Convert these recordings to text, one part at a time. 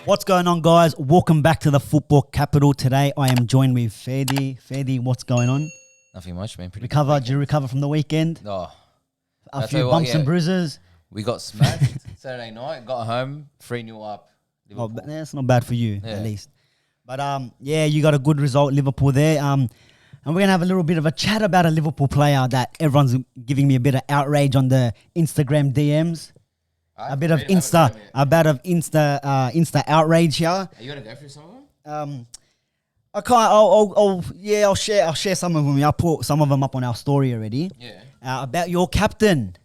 What's going on, guys? Welcome back to the Football Capital. Today I am joined with Ferdy. Ferdy, what's going on? Nothing much, man. Pretty Did you recover from the weekend? Oh, A few bumps and bruises. we got smashed Saturday night. Got home 3-0 up. Oh, Liverpool. that's not bad for you, Yeah. at least. But yeah, you got a good result, Liverpool there. And we're gonna have a little bit of a chat about a Liverpool player that everyone's giving me a bit of outrage on the Instagram DMs. A bit of Insta outrage here. Are you gonna go through some of them? I can't. I'll share some of them. I'll put some of them up on our story already. Yeah. About your captain,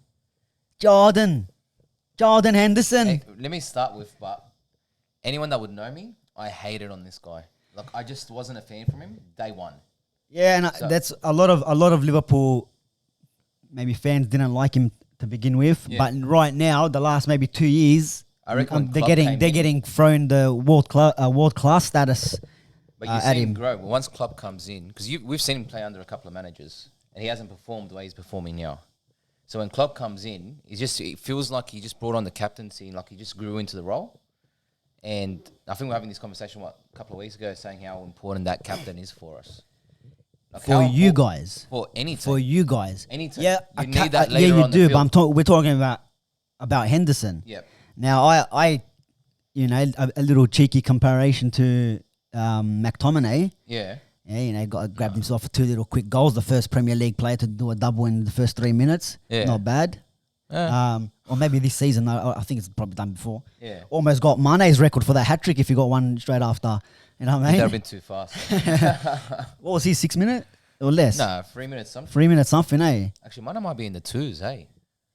Jordan Henderson. Hey, let me start with, but anyone that would know me, I hated on this guy. Like, I just wasn't a fan from him day one. Yeah, and that's a lot of Liverpool maybe fans didn't like him to begin with, but right now, the last maybe 2 years, I reckon they're getting thrown the world class status. But you see him grow. Well, once Klopp comes in, because we've seen him play under a couple of managers, and he hasn't performed the way he's performing now. So when Klopp comes in, it feels like he just brought on the captaincy, and like he just grew into the role. And I think we're having this conversation a couple of weeks ago, saying how important that captain is for us. Like For you guys. For any team. For you guys. Any team. Yeah, you need that later you on do, the field. but we're talking about Henderson. Yep. Now, I a little cheeky comparison to McTominay. Yeah. Yeah, grabbed himself for 2 little quick goals. The first Premier League player to do a double in the first 3 minutes. Yeah. Not bad. Or maybe this season. I think it's probably done before. Yeah. Almost got Mane's record for that hat-trick if he got one straight after. You know what I mean? That would have been too fast. What was he, 6 minutes or less? Nah, 3 minutes something. 3 minutes something, eh? Actually, mine might be in the twos, hey?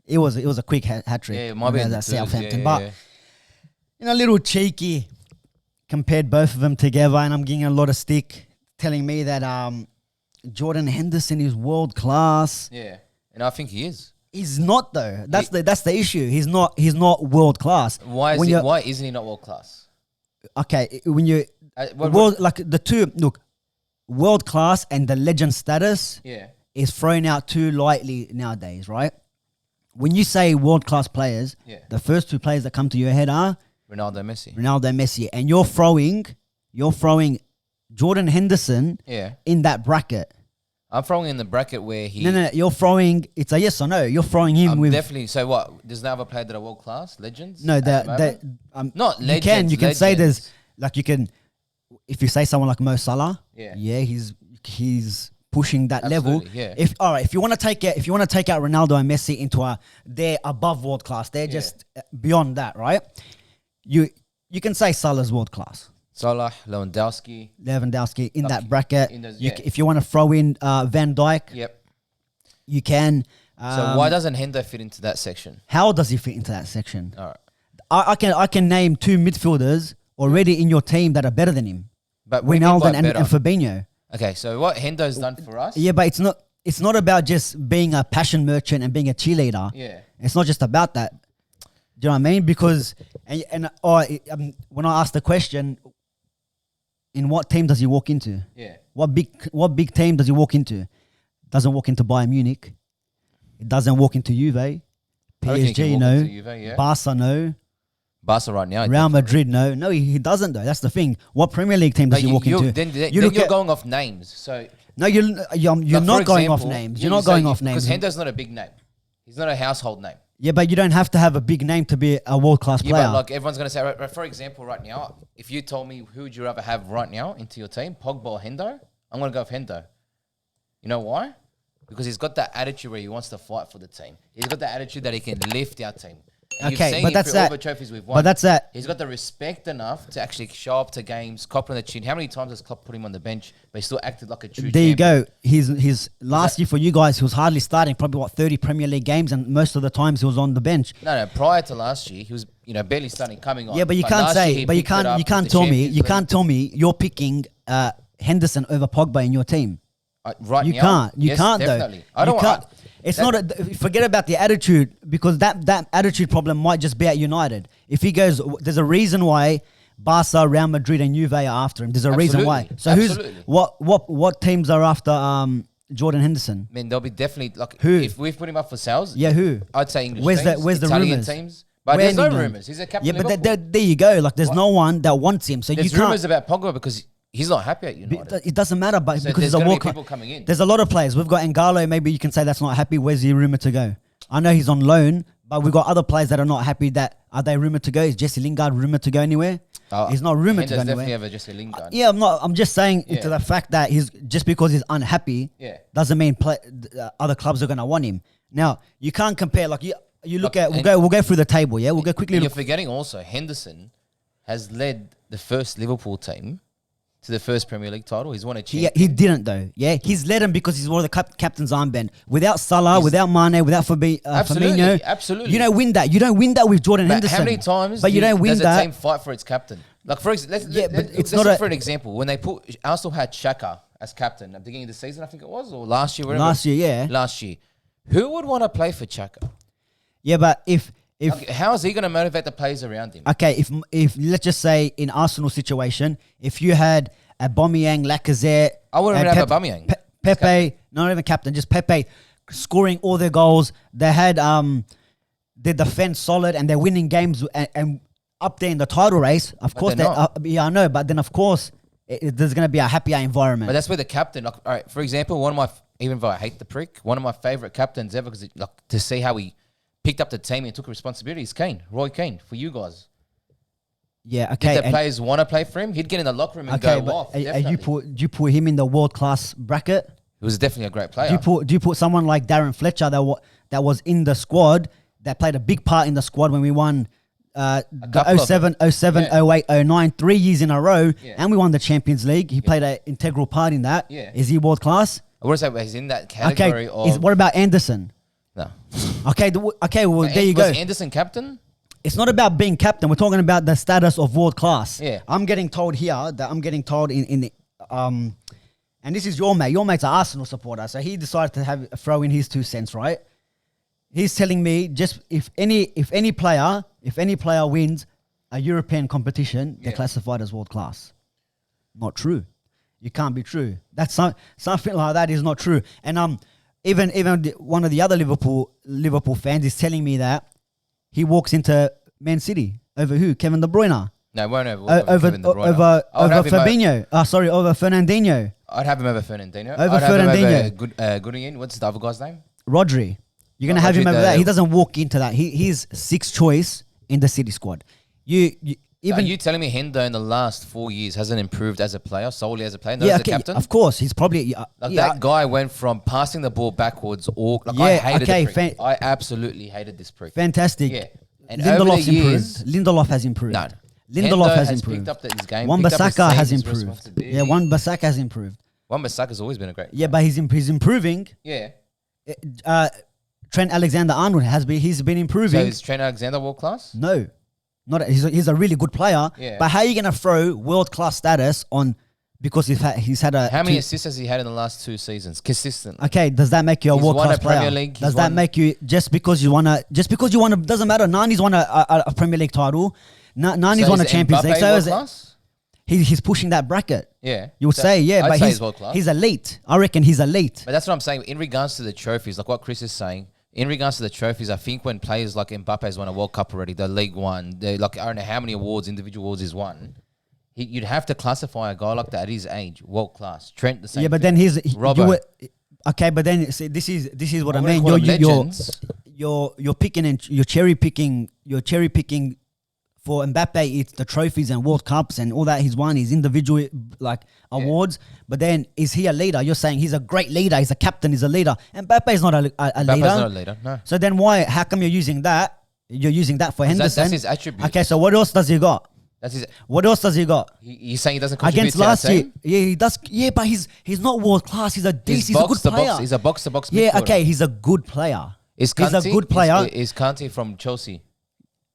It was a quick hat-trick. Yeah, it might be in the twos, Southampton. yeah, But, a little cheeky, compared both of them together, and I'm getting a lot of stick telling me that Jordan Henderson is world class. Yeah, and I think he is. He's not though. That's the issue. He's not world class. Why isn't he not world class? Okay, when you like the two world class and the legend status is thrown out too lightly nowadays, right? When you say world class players, the first two players that come to your head are Ronaldo, Messi, and you're throwing Jordan Henderson in that bracket. I'm throwing in the bracket where he... No, you're throwing... It's a yes or no. You're throwing him with... Definitely. So what? There's no other player that are world-class? Legends? No, not legends. You can say there's... Like, you can... If you say someone like Mo Salah, he's pushing that level. Yeah. If you want to take out Ronaldo and Messi into they're above world class. They're just beyond that, right? You can say Salah's world class. Salah, Lewandowski in that bracket. If you want to throw in Van Dijk, you can. So why doesn't Hendo fit into that section? How does he fit into that section? All right. I can name 2 midfielders already in your team that are better than him. But Wijnaldum and Fabinho. Okay, so what Hendo's done for us? Yeah, but it's not about just being a passion merchant and being a cheerleader. Yeah. It's not just about that. Do you know what I mean? Because when I asked the question, in what team does he walk into? Yeah. What big team does he walk into? Doesn't walk into Bayern Munich. It doesn't walk into Juve. PSG, no. Juve, Barca, no. Barca right now. Real Madrid, no. No, he doesn't though. That's the thing. What Premier League team does he walk into? Then you're going off names. So no, you're not going off names. You're not going off names. Because Hendo's not a big name. He's not a household name. Yeah, but you don't have to have a big name to be a world-class player. But like everyone's going to say, for example, right now, if you told me who would you rather have right now into your team, Pogba or Hendo, I'm going to go with Hendo. You know why? Because he's got that attitude where he wants to fight for the team. He's got that attitude that he can lift our team. Okay, but that's that. All the trophies we've won. But that's that. He's got the respect enough to actually show up to games, cop on the chin. How many times has Klopp put him on the bench, but he still acted like a true champion? You go. His last year for you guys, he was hardly starting, probably 30 Premier League games, and most of the times he was on the bench. No. Prior to last year, he was barely starting, coming on. Yeah, but you can't tell me you're picking Henderson over Pogba in your team. Right you now, can't. You can't definitely. though. It's not forget about the attitude, because that attitude problem might just be at United. If he goes, there's a reason why Barca, Real Madrid, and Juve are after him. There's a reason why. So what teams are after Jordan Henderson? I mean, there'll be definitely like Who? if we've put him up for sales. Yeah, who? I'd say English Where's teams, the Italian rumours? teams. But Where there's no in England? rumours. He's a captain. Yeah, but Liverpool. there you go. Like, there's no one that wants him. So There's you can't. rumours about Pogba because he's not happy at United. It doesn't matter, but So because there's he's a gonna be walk. people coming in. There's a lot of players. We've got N'Golo. Maybe you can say that's not happy. Where's he rumored to go? I know he's on loan, but we've got other players that are not happy. That are they rumored to go? Is Jesse Lingard rumored to go anywhere? He's not rumored to go definitely anywhere. have a Jesse Lingard. Yeah, I'm not. I'm just saying into the fact that he's just because he's unhappy. Yeah. Doesn't mean other clubs are gonna want him. Now you can't compare. Like you look at. We'll go through the table. Yeah, we'll go quickly. You're forgetting also Henderson has led the first Liverpool team to the first Premier League title. He's won a champion. He didn't though. Yeah, he's led him because he's wore the captain's armband. Without Salah, without Mane, without Firmino, absolutely. you don't win that. You don't win that with Jordan Henderson. How many times? But you don't win does that. a team fight for its captain? Like for example, let's not look for an example. When they put Arsenal had Xhaka as captain at the beginning of the season, I think it was, or last year. Last year, yeah. Last year, who would want to play for Xhaka? Yeah, but if how is he going to motivate the players around him? Okay, if let's just say in Arsenal situation, if you had Aubameyang, Lacazette, I wouldn't have Aubameyang. Pepe, not even captain, just Pepe scoring all their goals. They had their defense solid and they're winning games and up there in the title race. Of course, I know, but then of course there's going to be a happier environment. But that's where the captain, like, all right, for example, even though I hate the prick, one of my favorite captains ever because like to see how he picked up the team and took responsibility is Roy Keane, for you guys. Yeah, okay. Did the players want to play for him? He'd get in the locker room and go off. Do you put him in the world class bracket? He was definitely a great player. Do you put someone like Darren Fletcher that was in the squad, that played a big part in the squad when we won the 07, 08, 09, 3 years in a row, and we won the Champions League. He played an integral part in that. Yeah. Is he world class? I wouldn't say he's in that category of... What about Anderson? No. Okay, well, there you go. Was Anderson captain? It's not about being captain. We're talking about the status of world class. Yeah. I'm getting told here that and this is your mate. Your mate's an Arsenal supporter, so he decided to throw in his 2 cents, right? He's telling me just if any player wins a European competition, they're classified as world class. Not true. You can't be true. That's something like that is not true. And even one of the other Liverpool fans is telling me that he walks into Man City over who? Kevin De Bruyne. No, won't over Fabinho. Over Fernandinho. I'd have him over Fernandinho. Over Fernandinho. Over Gooding. What's the other guy's name? Rodri. You're gonna have him over that. He doesn't walk into that. He's 6th choice in the City squad. Are you telling me Hendo in the last 4 years hasn't improved as a player, solely as a player, not as a captain? Of course, he's probably that guy went from passing the ball backwards. I hated the prick. I absolutely hated this prick. Fantastic. Yeah, and Lindelof's improved. Lindelof has improved. No, Lindelof has improved. Picked up his game. Wan-Bissaka has improved. Yeah, Wan-Bissaka has improved. Wan-Bissaka's always been a great player. Yeah, but he's improving. Yeah. Trent Alexander-Arnold he's been improving. So is Trent Alexander world class? No. He's a really good player, but how are you going to throw world class status on because he's had a... How many assists has he had in the last 2 seasons? Consistent. Okay, does that make you a world class player? League, does that make you just because you want to doesn't matter. Nani's won a Premier League title. Nani's won a Champions League. So he's pushing that bracket. Yeah, you would say but he's world class. He's elite. I reckon he's elite. But that's what I'm saying in regards to the trophies, like what Chris is saying. In regards to the trophies, I think when players like Mbappe's won a World Cup already, the League One, I don't know how many individual awards he's won. You'd have to classify a guy like that at his age, world class. Trent the same. Yeah, but then okay, but then see, this is what I mean. You're picking and you're cherry picking for Mbappe. It's the trophies and World Cups and all that he's won, his individual awards. But then is he a leader? You're saying he's a great leader. He's a captain. He's a leader. And Mbappe is not a leader. Mbappe's not a leader. No. So then why? How come you're using that? You're using that for Henderson. That's his attribute. Okay, so what else does he got? What else does he got? You're saying he doesn't contribute against last year? Yeah, he does. Yeah, but he's not world class. He's a decent. He's a good player. He's a box-to-box midfielder. Yeah, okay, he's a good player. He's a good player. Is Kante from Chelsea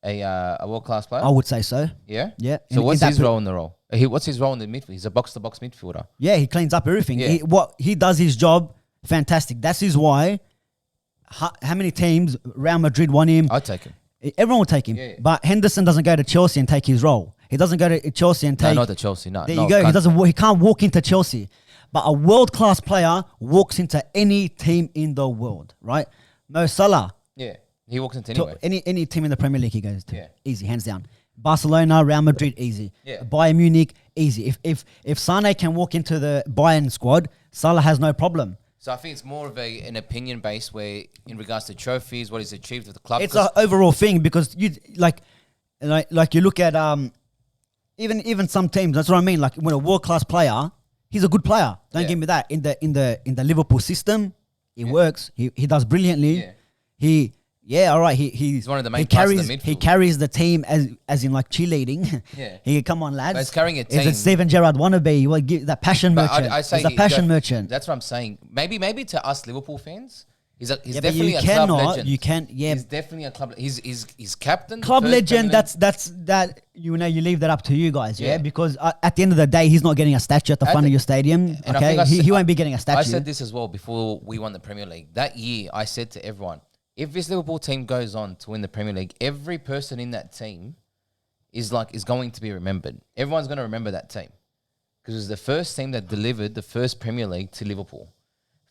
a world-class player? I would say so. Yeah? Yeah. So what's his role in the role? What's his role in the midfield? He's a box-to-box midfielder. Yeah, he cleans up everything. Yeah. He does his job fantastic. That's his why. How many teams Real Madrid want him? I'd take him. Everyone will take him. Yeah. But Henderson doesn't go to Chelsea and take his role. He doesn't go to Chelsea and take... No, not to Chelsea. No. There you go. He can't walk into Chelsea. But a world-class player walks into any team in the world, right? Mo Salah. Yeah, he walks into anywhere. Any team in the Premier League he goes to. Yeah. Easy, hands down. Barcelona, Real Madrid, easy. Yeah. Bayern Munich, easy. If Sane can walk into the Bayern squad, Salah has no problem. So I think it's more of an opinion base where, in regards to trophies, what he's achieved with the club. It's an overall thing because you like you look at even some teams. That's what I mean. Like when a world class player, he's a good player. Don't give me that. In the Liverpool system, it works. He does brilliantly. Yeah. All right. He's one of the main parts of the midfield. He carries the team as in like cheerleading. Yeah. He come on, lads. But it's carrying a team. Is it Steven Gerrard wannabe? You want to give that passion merchant? I say he's a passion merchant. That's what I'm saying. Maybe to us Liverpool fans, he's yeah, definitely a club legend. You can't. Yeah. He's definitely a club. He's captain. Club legend. That's you leave that up to you guys. Yeah. Because at the end of the day, he's not getting a statue at the front of your stadium. And okay. He won't be getting a statue. I said this as well before we won the Premier League. That year, I said to everyone, if this Liverpool team goes on to win the Premier League, every person in that team is going to be remembered. Everyone's going to remember that team because it was the first team that delivered the first Premier League to Liverpool.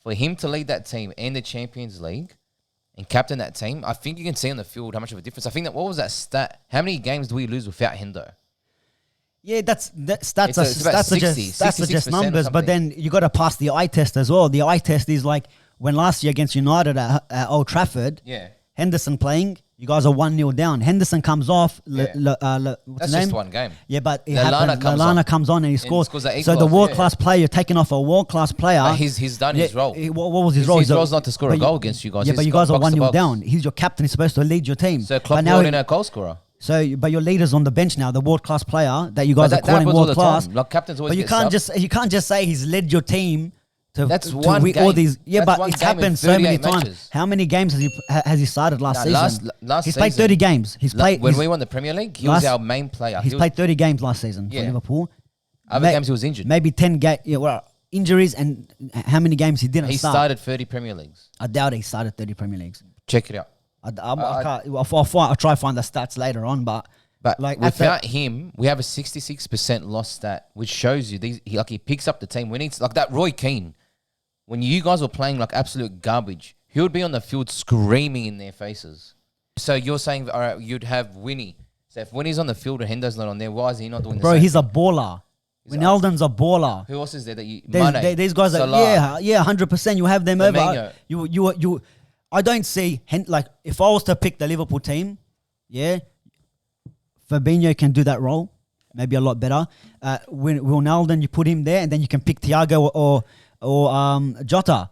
For him to lead that team and the Champions League and captain that team, I think you can see on the field how much of a difference. I think what was that stat? How many games do we lose without Hendo? Yeah, stats are just numbers, but then you got to pass the eye test as well. The eye test is like when last year against United at Old Trafford, Henderson playing, you guys are 1-0 down. Henderson comes off. What's That's just one game. Yeah, but Lallana comes on and he scores. So the world-class player, you're taking off a world-class player. He's done his role. What was his role? His role is not to score a goal against you guys. Yeah, but you guys are 1-0 down. He's your captain. He's supposed to lead your team. So Klopp brought in a goal scorer. So, but your leader's on the bench now, the world-class player that you guys are calling world-class. Like captains always. But you can't just say he's led your team. That's one game. All these, but it's happened so many times. How many games has he started last season? He's played 30 games. When we won the Premier League, he was our main player. He's played 30 games last season for Liverpool. Other games he was injured. Maybe 10 games. Yeah, well, injuries and how many games he didn't start. He started 30 Premier Leagues. I doubt he started 30 Premier Leagues. Check it out. I'll try to find the stats later on, but like without him, we have a 66% loss stat, which shows you he picks up the team. We need like that Roy Keane. When you guys were playing like absolute garbage, he would be on the field screaming in their faces. So you're saying, all right, you'd have Winnie. So if Winnie's on the field and Hendo's not on there, why is he not doing the same? Bro, he's a baller. Wijnaldum's a baller. Who else is there that you... These guys are... Salah. Yeah, 100%. You have them over. You. I don't see... Like, if I was to pick the Liverpool team, Fabinho can do that role. Maybe a lot better. Wijnaldum, you put him there, and then you can pick Thiago or Jota.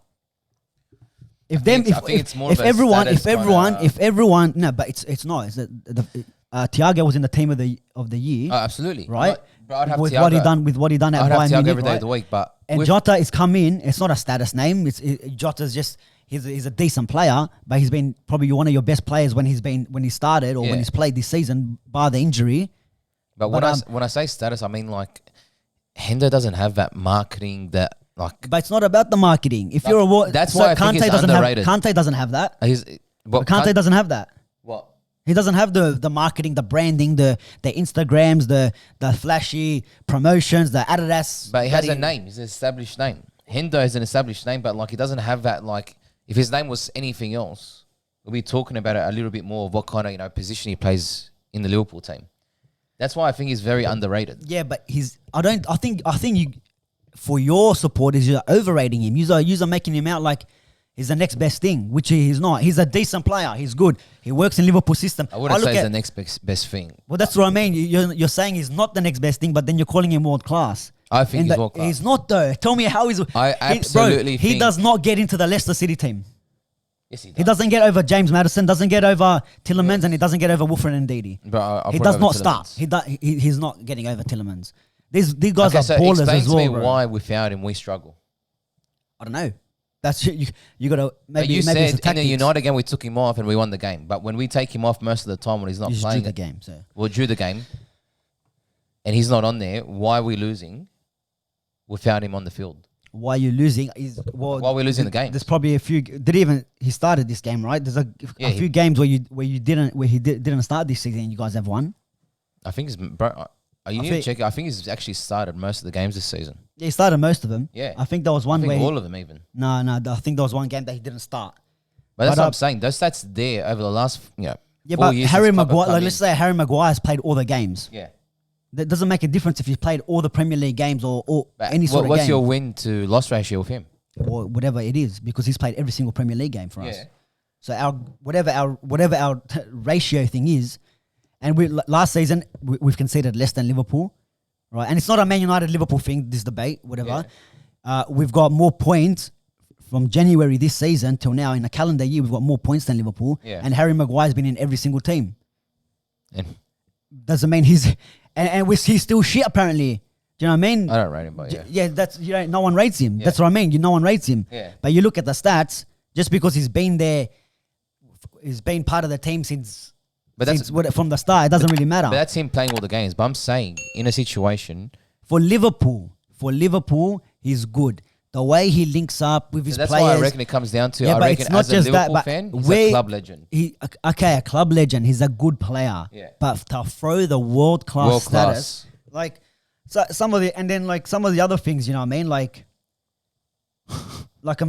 If everyone, no, but it's not. It's Thiago was in the team of the year. Oh, absolutely, right? But I'd have with Thiago. what he done at I'd Bayern have Thiago Munich, every day of the week, but Jota is come in. It's not a status name. Jota's just he's a decent player, but he's been probably one of your best players when he started or when he's played this season, bar the injury. But when I say status, I mean like Hendo doesn't have that marketing that. Like, but it's not about the marketing. If you're a that's why I think it's underrated. Kante doesn't have that. Kante doesn't have that. What? He doesn't have the marketing, the branding, the Instagrams, the flashy promotions, the Adidas. But he has a name. He's an established name. Hendo is an established name, but like he doesn't have that. Like if his name was anything else, we'll be talking about it a little bit more of what kind of position he plays in the Liverpool team. That's why I think he's very underrated. Yeah, but I think you. For your supporters, you're overrating him. You're making him out like he's the next best thing, which he's not. He's a decent player. He's good. He works in Liverpool system. I wouldn't say he's the next best thing. Well, that's what I mean. You're saying he's not the next best thing, but then you're calling him world class. I think he's world class. He's not though. Tell me how he's. I absolutely think he does not get into the Leicester City team. Yes, he does. He doesn't get over James Maddison, doesn't get over Tielemans, and he doesn't get over Wilfred Ndidi. He does not start. He's not getting over Tielemans. These guys are ballers as well. Explain to me why without him we struggle. I don't know. That's you got to maybe. You maybe said in the United game we took him off and we won the game, but when we take him off most of the time when he's not playing, drew the game. So we'll drew the game, and he's not on there. Why are we losing without him on the field? Why you losing? Why are we losing the game? There's probably a few. He started this game, right? There's a few games where he didn't start this season. And you guys have won. I think it's bro. You need to check it. I think he's actually started most of the games this season. Yeah, he started most of them. Yeah. I think there was one I where... think all of them even. No, I think there was one game that he didn't start. But that's what I'm saying. Those stats there over the last, Yeah, 4 but years Harry since Pogba Maguire, come like, in. let's say Harry Maguire has played all the games. Yeah. That doesn't make a difference if you played all the Premier League games or any sort of game. What's your win to loss ratio with him? Or whatever it is, because he's played every single Premier League game for us. Yeah. So whatever our ratio thing is, and last season we've conceded less than Liverpool, right? And it's not a Man United Liverpool thing. This debate, whatever. Yeah. We've got more points from January this season till now in a calendar year. We've got more points than Liverpool, and Harry Maguire's been in every single team. Doesn't mean he's he's still shit apparently. Do you know what I mean? I don't rate him, but yeah, that's no one rates him. Yeah. That's what I mean. No one rates him. Yeah. But you look at the stats, just because he's been there, he's been part of the team since from the start. It doesn't really matter. But that's him playing all the games. But I'm saying in a situation for Liverpool, he's good. The way he links up with his that's players. why I reckon it comes down to. Yeah, I but reckon it's not as just a that. Liverpool But fan, he's a club legend. A club legend. He's a good player. Yeah. But to throw the world class status, like some of the other things, you know what I mean? Like they're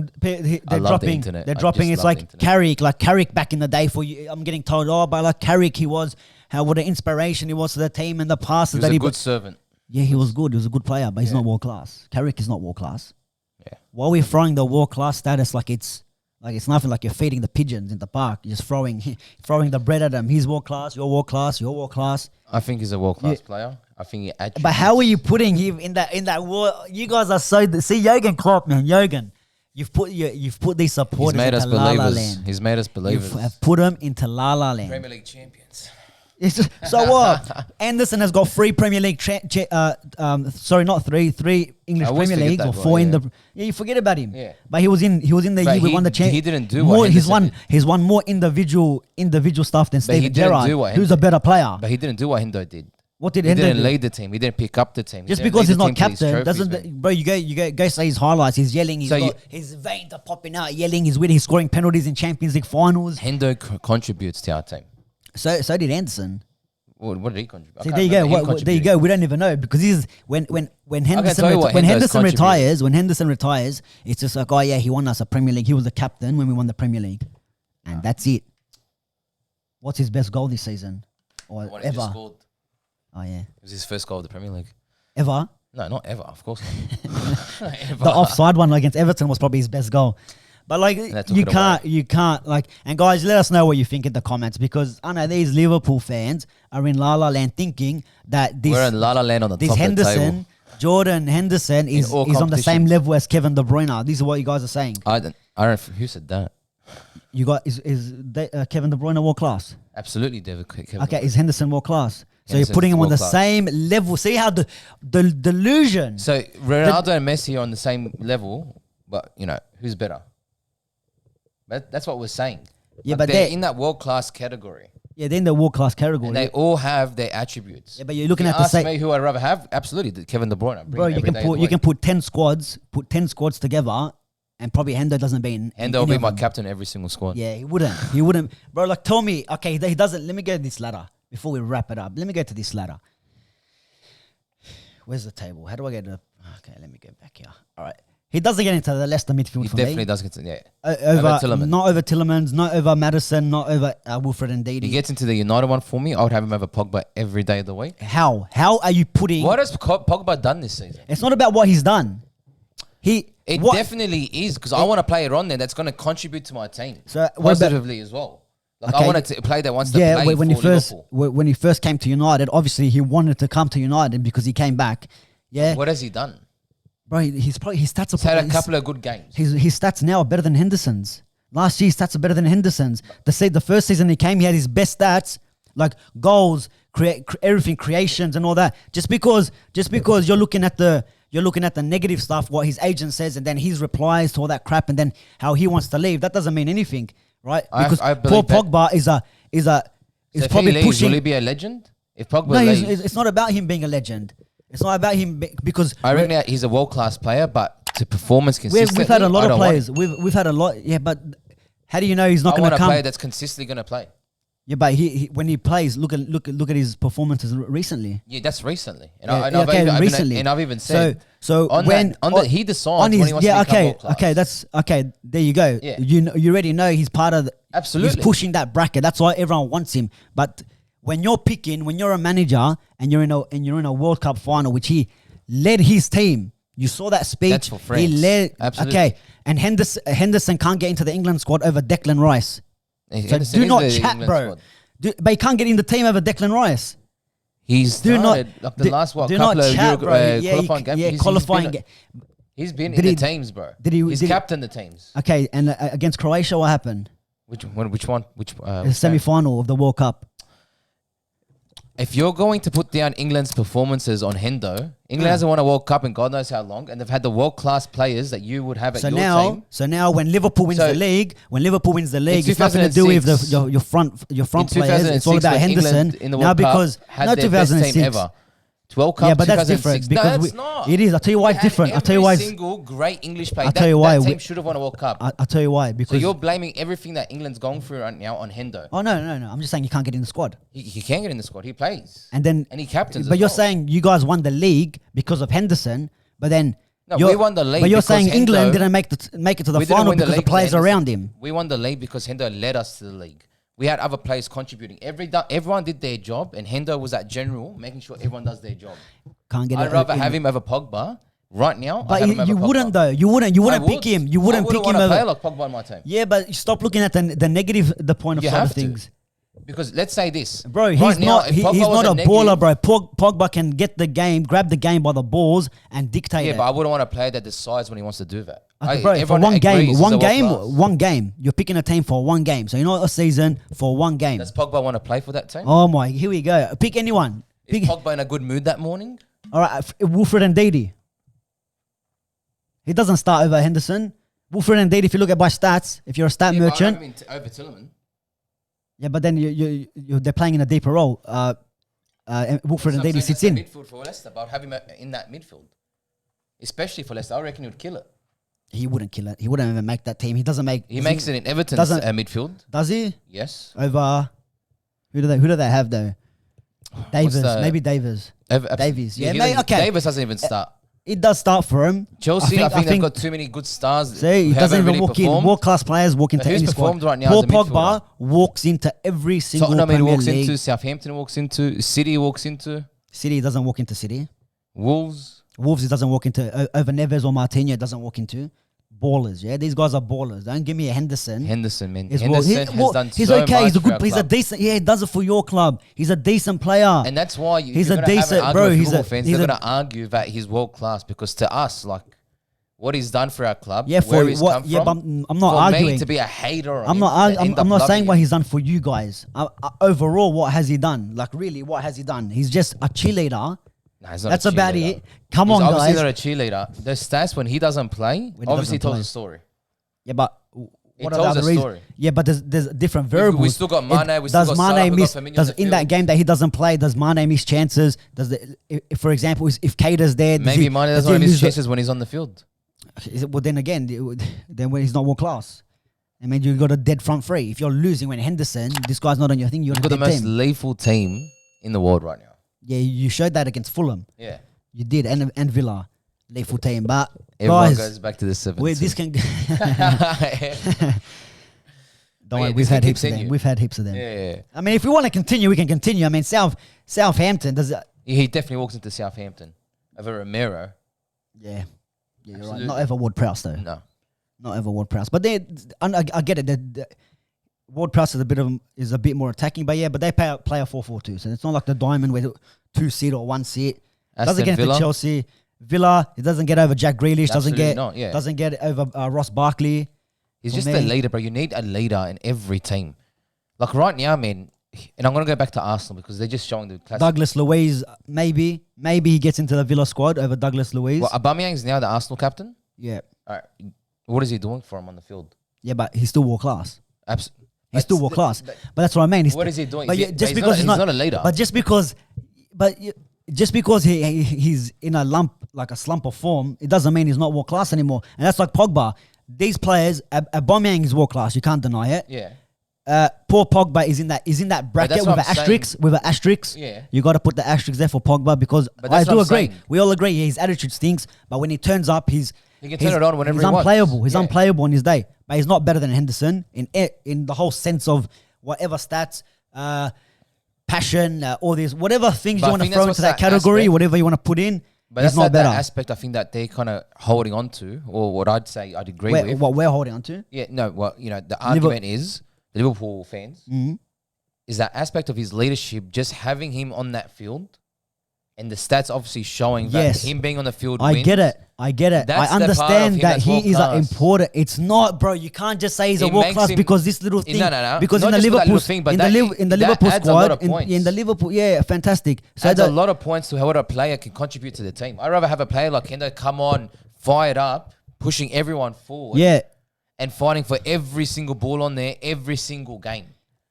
dropping. They're dropping. It's like Carrick back in the day. For you, I'm getting told, but like Carrick, what an inspiration he was to the team and the passes that he was a good servant. Yeah, he was good. He was a good player, but he's not world class. Carrick is not world class. Yeah. While we're throwing the world class status like it's nothing, like you're feeding the pigeons in the park. You're just throwing the bread at them. He's world class. You're world class. You're world class. I think he's a world class player. I think he attributes. But how are you putting him in that world? You guys are so see Jurgen Klopp, man. Jurgen, you've put these supporters into La La Land. He's made us believers. You've put them into La La Land. Premier League champions. So what? Anderson has got 3 Premier League. Sorry, not 3. 3 English Premier Leagues or 4 in the. Yeah, you forget about him. Yeah. But he was in the year we won the championship. He didn't do what He's won more individual stuff than Steven Gerrard, who's a better player. But he didn't do what Hendo did. What did he Hendo didn't do? lead the team. He didn't pick up the team. Just because he's not captain doesn't. Bro, you go say his highlights. He's yelling. His veins are popping out. Yelling. He's winning. He's scoring penalties in Champions League finals. Hendo contributes to our team. So did Anderson. What did he contribute? See, there you go. There you go. We don't even know because when Henderson retires, it's just like, oh yeah, he won us a Premier League. He was the captain when we won the Premier League, and that's it. What's his best goal this season or ever? Just scored. Oh yeah, it was his first goal of the Premier League. Ever? No, not ever. Of course not. The offside one against Everton was probably his best goal. But like you can't like, and guys, let us know what you think in the comments because I know these Liverpool fans are in La La Land thinking that we're in La La Land on the top of the table. Jordan Henderson is on the same level as Kevin De Bruyne. This is what you guys are saying. I don't know who said that. You got is Kevin De Bruyne world class? Absolutely, David. Okay, is Henderson world class? So you're putting him on the same level. See how the delusion. So Ronaldo and Messi are on the same level, but who's better? But that's what we're saying. Yeah, but they're in that world class category. Yeah, they're in the world class category. And they all have their attributes. Yeah, but you're looking at the same. Ask me who I'd rather have. Absolutely, Kevin De Bruyne. Bro, you can put 10 squads together, and probably Hendo doesn't be in. Hendo will be my captain every single squad. Yeah, he wouldn't. Bro, like tell me, okay, he doesn't. Let me go to this ladder before we wrap it up. Let me go to this ladder. Where's the table? How do I get to? Okay, let me go back here. All right. He doesn't get into the Leicester midfield he for definitely me. does get into over Tielemans. Not over Tielemans, not over Madison, not over Wilfred Ndidi. He gets into the United one for me. I would have him over Pogba every day of the week. How are you putting... What has Pogba done this season? It's not about what he's done. It definitely is because I want to play it on there that's going to contribute to my team positively as well. Like I want to play that wants to play when for Liverpool. When he first came to United, obviously he wanted to come to United because he came back. Yeah. What has he done? Bro, his stats are... He's had a couple of good games. His stats now are better than Henderson's. Last year's stats are better than Henderson's. The first season he came, he had his best stats, like goals, everything, creations and all that. Just because you're looking at the negative stuff, what his agent says, and then his replies to all that crap, and then how he wants to leave, that doesn't mean anything, right? Because Paul Pogba is probably leaves, pushing... Will he be a legend? If Pogba leaves... it's not about him being a legend. It's not about him because... I reckon he's a world-class player, but to performance consistently... We've had a lot of players. We've had a lot... Yeah, but how do you know he's not going to come... I want a player that's consistently going to play. Yeah, but he when he plays, look at his performances recently. Yeah, that's recently. And recently. I've even said so he decides when he wants to become world class. Okay, that's okay. There you go. Yeah. You already know he's part of. Absolutely, he's pushing that bracket. That's why everyone wants him. But when you're a manager and you're in a World Cup final, which he led his team. You saw that speech. That's for France. He led. Absolutely. Okay, and Henderson can't get into the England squad over Declan Rice. So Henderson do not is the chat, England bro. squad. But he can't get in the team over Declan Rice. He's started like the last couple of qualifying games. Qualifying. He's been in the teams, bro. He's captained the teams. Okay, and against Croatia, what happened? Which one? The semi-final of the World Cup. If you're going to put down England's performances on Hendo, England hasn't won a World Cup in God knows how long, and they've had the world-class players that you would have at your team. So now, when Liverpool wins the league, it's nothing to do with your front players. It's all about Henderson. In the World Cup, had their best team ever. 12 Cup, yeah, but that's different because it's not. It is. I'll tell you why it's different. I'll tell you why. Every single great English player. That team should have won a World Cup. I'll tell you why. Because so you're blaming everything that England's going through right now on Hendo. Oh no! I'm just saying he can't get in the squad. He can get in the squad. He plays. And he captains. But you're saying you guys won the league because of Henderson. But then we won the league. But you're saying England didn't make it to the final because of the players around him. We won the league because Hendo led us to the league. We had other players contributing. Everyone did their job, and Hendo was at general, making sure everyone does their job. Can't get. I'd rather have him over Pogba right now. But you wouldn't though. You wouldn't pick him. You wouldn't pick him over. I would play like Pogba on my team. Yeah, but stop looking at the negative, the point of side of things. Because let's say this, bro. He's not a baller, bro. Pogba can get the game, grab the game by the balls, and dictate. Yeah, but I wouldn't want to play that decides when he wants to do that. Bro, for one game, you're picking a team for one game. So you're not a season for one game. Does Pogba want to play for that team? Oh my, here we go. Pick anyone. Is Pogba in a good mood that morning? All right, Wilfred and Ndidi. He doesn't start over Henderson. Wilfred and Ndidi, if you look at by stats, if you're a stat merchant. Over Tillman. Yeah, but then they're playing in a deeper role. Wilfred and Ndidi sits in. Midfield for Leicester, but have him in that midfield. Especially for Leicester. I reckon he would kill it. He wouldn't kill it. He wouldn't even make that team. He doesn't make. He makes it in Everton's midfield. Does he? Yes. Over who do they have though? Davies, maybe Davies. Davies, yeah. Okay. Davies doesn't even start. It does start for him. Chelsea, I think they've got too many good stars. See, he doesn't even walk in. World class players walk into any squad. Right now Paul Pogba walks into every single Premier League. Walks into Southampton. Walks into City. Walks into City. Doesn't walk into City. Wolves. He doesn't walk into over Neves or Martinez. Doesn't walk into. Ballers, yeah. These guys are ballers. Don't give me a Henderson. Henderson, man. He's done he's so okay. much He's a good. for He's a decent. Yeah, he does it for your club. He's a decent player. And that's why he's a decent bro. They're going to argue that he's world class because to us, like what he's done for our club, yeah, where he's come from. But I'm not arguing. Me to be a hater. I'm not saying what he's done for you guys. Overall, what has he done? Like really, what has he done? He's just a cheerleader. Nah, that's about it. Come on, guys. He's obviously not a cheerleader. The stats when he doesn't play, obviously tells a story. Yeah, but what are the other reasons? Yeah, but there's different variables. We still got Mane. We still got Salah. Does in that game that he doesn't play? Does Mane miss chances? If for example, if Cater's there, maybe Mane doesn't miss chances when he's on the field. Well, then again, when he's not world class, I mean, you got a dead front three. If you're losing when Henderson, this guy's not on your thing. You've got the most lethal team in the world right now. Yeah, you showed that against Fulham. Yeah, you did, and Villa. Lethal team, but everyone guys, goes back to the 7th. This can. Don't worry, we've had heaps of them. We've had heaps of them. Yeah. I mean, if we want to continue, we can continue. I mean, Southampton does it. He definitely walks into Southampton over Romero. Yeah, you're right. Not over Ward-Prowse though. No, not over Ward-Prowse. But I get it. Ward-Prowse is a bit more attacking, but they play a 4-4-2, so it's not like the diamond where 2 seat or 1 seat. Doesn't get into Chelsea. Villa, he doesn't get over Jack Grealish. Doesn't get over Ross Barkley. He's just a leader, bro. You need a leader in every team. Like right now, man. And I'm gonna go back to Arsenal because they're just showing the classic. Douglas Luiz, maybe he gets into the Villa squad over Douglas Luiz. Well, Aubameyang's now the Arsenal captain. Yeah. All right. What is he doing for him on the field? Yeah, but he's still world class. Absolutely. He's still world class. But that's what I mean. What is he doing? But he's not a leader. But just because he's in a slump of form, it doesn't mean he's not world class anymore. And that's like Pogba. These players, Aubameyang is world class. You can't deny it. Yeah. poor Pogba is in that bracket with an asterisk. With an asterisk, Yeah. You got to put the asterisk there for Pogba because I do agree. We all agree his attitude stinks, but when he turns up, he can turn it on whenever he's he unplayable. wants. He's unplayable on his day, but he's not better than Henderson in the whole sense of whatever stats, passion, all these whatever things you want to throw into that category, whatever you want to put in. But that's not better. That aspect I think that they're kind of holding on to, or what I'd say I'd agree with. What we're holding on to? Yeah, no, well, the argument is, the Liverpool fans, is that aspect of his leadership, just having him on that field, and the stats obviously showing that him being on the field wins. I get it. I understand that he is important. It's not, bro. You can't just say he's a world class because this little thing. No. Because not in the Liverpool, in the Liverpool squad, in the Liverpool, fantastic. So adds a lot of points to how a player can contribute to the team. I'd rather have a player like Hendo come on, fired up, pushing everyone forward. Yeah. And fighting for every single ball on there, every single game.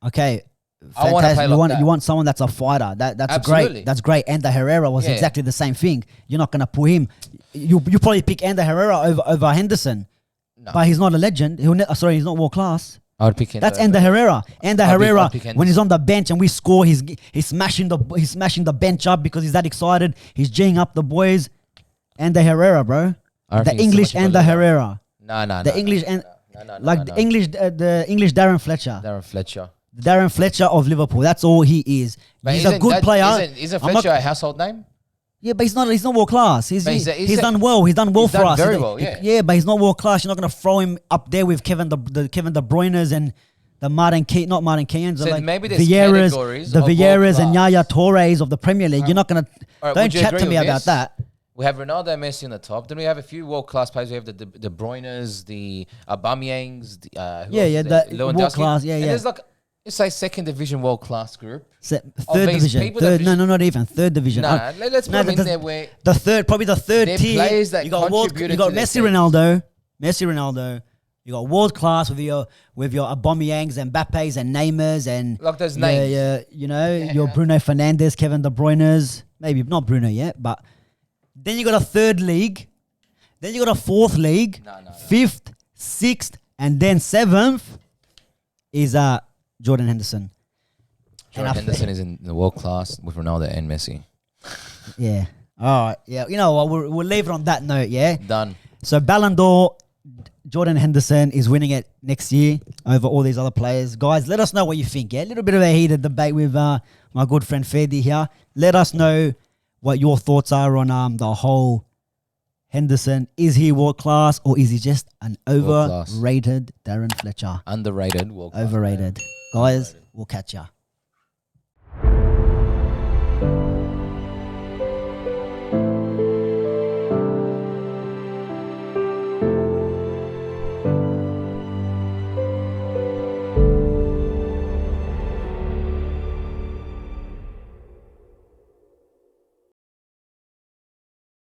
Okay. Fantastic. You want someone that's a fighter. That's Absolutely. great. That's great. Ander Herrera was exactly the same thing. You're not gonna put him. You probably pick Ander Herrera over Henderson, but he's not a legend. He's not world class. I would pick Hendo. That's Ander Herrera. Ander Herrera, when he's on the bench and we score, he's smashing the bench up because he's that excited. He's G'ing up the boys. Ander Herrera, bro. The English Ander Herrera. No. The English the English Darren Fletcher. Darren Fletcher of Liverpool. That's all he is. But he's a good player. Isn't Fletcher a household name? Yeah, but he's not world class. He's done well. He's done well for us. Very well, yeah. Yeah, but he's not world class. You're not gonna throw him up there with Kevin De Bruyne's and the not Martin Keane's. So like maybe there's Vieira's and Yaya Torres of the Premier League. You're not gonna don't chat to me about that. We have Ronaldo and Messi on the top. Then we have a few world-class players. We have the De Bruyne's, the Aubameyangs, the world-class, And there's like, let's say second division world-class group. Third division. Not even. Third division. Let's put them in there where... Probably the third tier. Players that you got Messi, Ronaldo. You got world-class with your Aubameyangs and Mbappe's and Neymar's and... Like those names. Your Bruno Fernandes, Kevin De Bruyne's. Maybe not Bruno yet, but... Then you got a third league. Then you got a fourth league. Fifth, sixth, and then seventh is Jordan Henderson. Jordan Henderson is in the world class with Ronaldo and Messi. Yeah. All right. Yeah. You know what? We'll leave it on that note. Yeah. Done. So Ballon d'Or, Jordan Henderson is winning it next year over all these other players. Guys, let us know what you think. Yeah. A little bit of a heated debate with my good friend Ferdy here. Let us know what your thoughts are on the whole Henderson. Is he world class or is he just an overrated Darren Fletcher? Underrated, world class. Overrated. Guys, we'll catch ya.